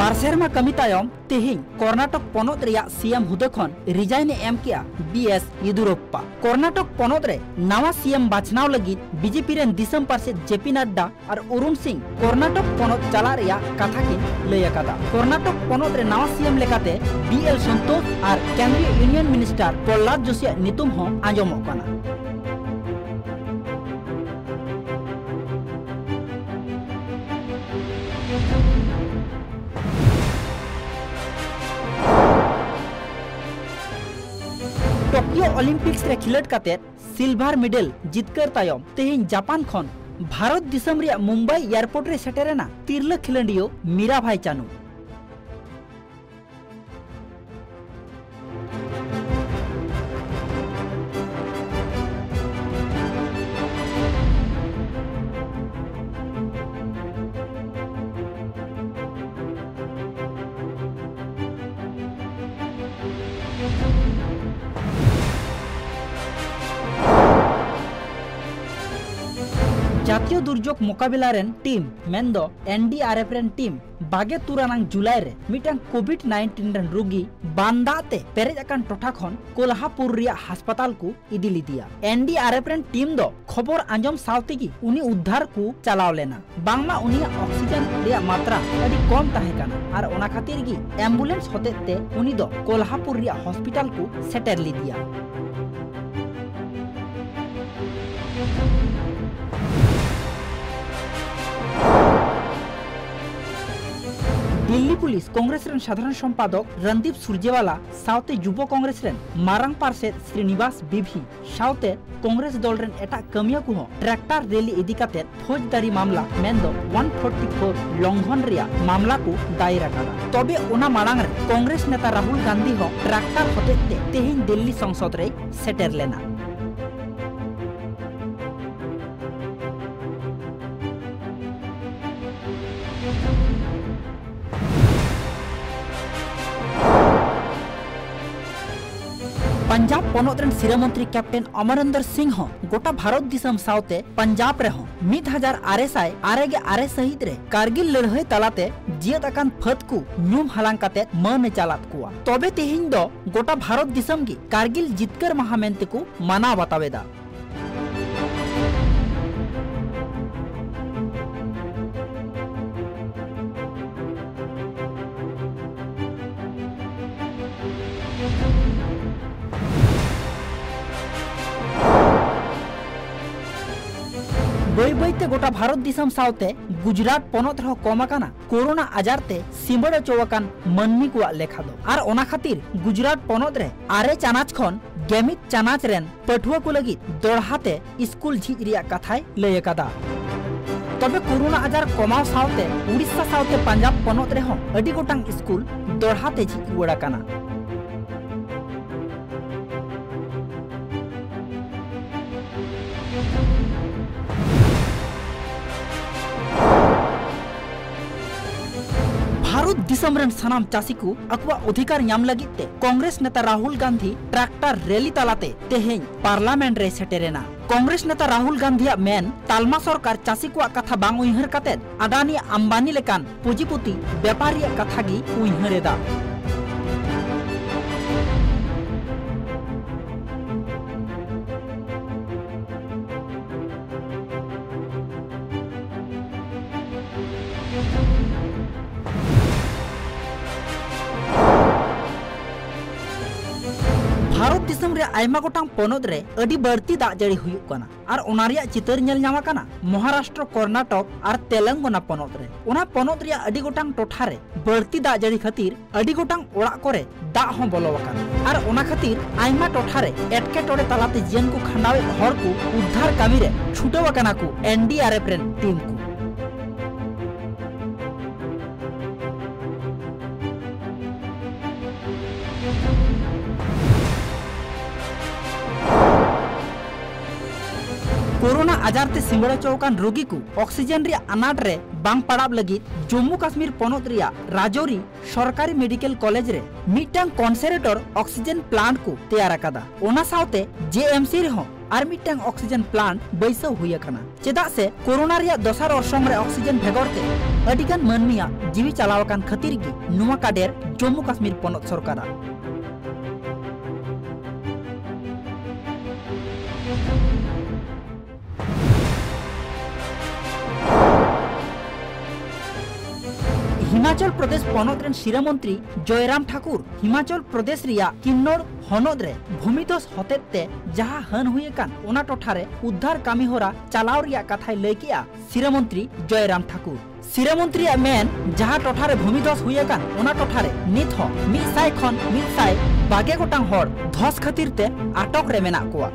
बारसेरमा कमी तायम तेहिं कर्नाटक पनत रेया सीएम हुदा खन रिजाइन एम किया बीएस येदियुरप्पा। कर्नाटक पनत रे नवा सीएम बाछनाव लगी बीजेपी रेन दिसम पार्षद जेपी नड्डा और अरुण सिंह कर्नाटक पनत चला रेया कथा किन लय अकादा। कर्नाटक पनत रे नवा सीएम लेकाते बीएल संतोष और केंद्रीय यूनियन मिनिस्टर प्रहलाद जोशी नितुम हो आंजमोग काना। टोक्यो ओलंपिक्स रे खिलट काते सिल्वर मेडल जितकर तायम तेहिं जापान खन भारत दिसम रे मुंबई एयरपोर्ट रे सेटेरेना तिरला खिलंडियो मीराभाई चानू। जातीय दुर्योग मोकाबिला रेन टीम मेंदो एनडीआरएफ रेन टीम 22 जुलाई रे मिटन कोविड-19 रेन रोगी बांदाते पेरेज अकान टोठा खन कोल्हापुर रिया अस्पताल को इदी लिदिया। एनडीआरएफ रेन टीम दो खबर आंजम सावते की उनी उद्धार को चलाव लेना बांगमा उनी ऑक्सीजन रिया मात्रा अडी कम ताहे काना और ओना खातिर की एम्बुलेंस होतेते उनी दो कोल्हापुर रिया हॉस्पिटल को सेटर लिदिया। दिल्ली पुलिस कांग्रेस रेन साधारण संपादक रणदीप सुरजेवाला सावते युवा कांग्रेस रेन मारांग पार्षद श्रीनिवास बीभी सावते कांग्रेस दल रेन एटा कमिया को ट्रैक्टर रैली इदी काते फौजदारी मामला मेंदो 144 लंघन रिया मामला को दायर अकादा। तबे ओना मारांग रे कांग्रेस नेता राहुल गांधी हो ट्रैक्टर होतेते तेहिं दिल्ली संसद रे सेटर लेना। पंजाब पनत रेन सिरा मंत्री कैप्टन अमरिंदर सिंह हो गोटा भारत दिसम सावते पंजाब रे हो 1900 सहित रे कारगिल लड़ाई तलाते जियत अकान फत को न्यूम हलांग काते मन चालात कुआ। तबे तेहिं दो गोटा भारत दिसम की कारगिल जितकर महा मेंते को माना बतावेदा। बई बईते गोटा भारत दिसम सावते गुजरात पनत रह कमाकाना कोरोना आजारते सिमड़ चौकान मनमी को लेखा दो और ओना खातिर गुजरात पनत रे आरे चानाच खन गेमित चानाच रेन पठुआ को लगी दोड़हाते स्कूल झिज रिया कथाय लय अकादा। तबे कोरोना आजार कमाव सावते उड़ीसा सावते पंजाब पनत रे हो अडी गोटांग स्कूल दोड़हाते झिज वड़ा काना। भारत दिसम रेन सनाम चासी को अकवा अधिकार नाम लगिते कांग्रेस नेता राहुल गांधी ट्रैक्टर रैली तलाते तेहें पार्लियामेंट रे सेटेरेना। कांग्रेस नेता राहुल गांधी मेन तालमा सरकार चासी को कथा बांग उइहर काते अडानी अंबानी लेकान पुंजीपति व्यापारी कथा गी उइहरेदा। भारत दिसम रे आयमा गोटांग पनत रे अडी बढ़ती दाग जड़ी हुयुक काना और ओना रिया चितर नेल ᱧᱟᱢ काना महाराष्ट्र कर्नाटक और तेलंगाना पनत रे। ओना पनत रिया अडी गोटांग टोठा रे बढ़ती दाग जड़ी खातिर अडी गोटांग ओड़ा करे दाग हो बोलो काना और ओना खातिर आयमा टोठा रे एटके टोड़े तलाते जीवन को खंडावे हर को उद्धार कामी रे छुटवा काना को एनडीआरएफ रेन टीम को। कोरोना आजारते सिमड़ा चौकान रोगी को ऑक्सीजन रिया अनाट रे बांग पड़ाब लगी जम्मू काश्मीर पनत रिया राजौरी सरकारी मेडिकल कॉलेज रे मिटन कॉन्सेंट्रेटर ऑक्सीजन प्लांट को तैयार अकादा। ओना सावते जेएमसी रे हो आर मिटटांग ऑक्सीजन प्लांट बैसाव हुई अकाना चेदा से कोरोना रिया दोसार ऑर्सोंग रे ऑक्सीजन भेगरते अडिगान मानमिया जीवी चलावकान खातिर गी नुवा काडेर जम्मू काश्मीर पनत सरकारा हिमाचल प्रदेश पनत रेन शिरा मंत्री जयराम ठाकुर हिमाचल प्रदेश रिया किन्नौर हनद रे भूमिधस हतेते जहां हन हुए कान ओना टोठारे उद्धार कामी होरा चलाव रिया कथाय लय किया शिरा मंत्री जयराम ठाकुर शिरा मंत्री मेन जहां टोठारे भूमिधस हुए कान ओना टोठारे नित हो 100 खन 100 बागे गोटांग हर धस खातिर ते आटक रे मेना कोआ।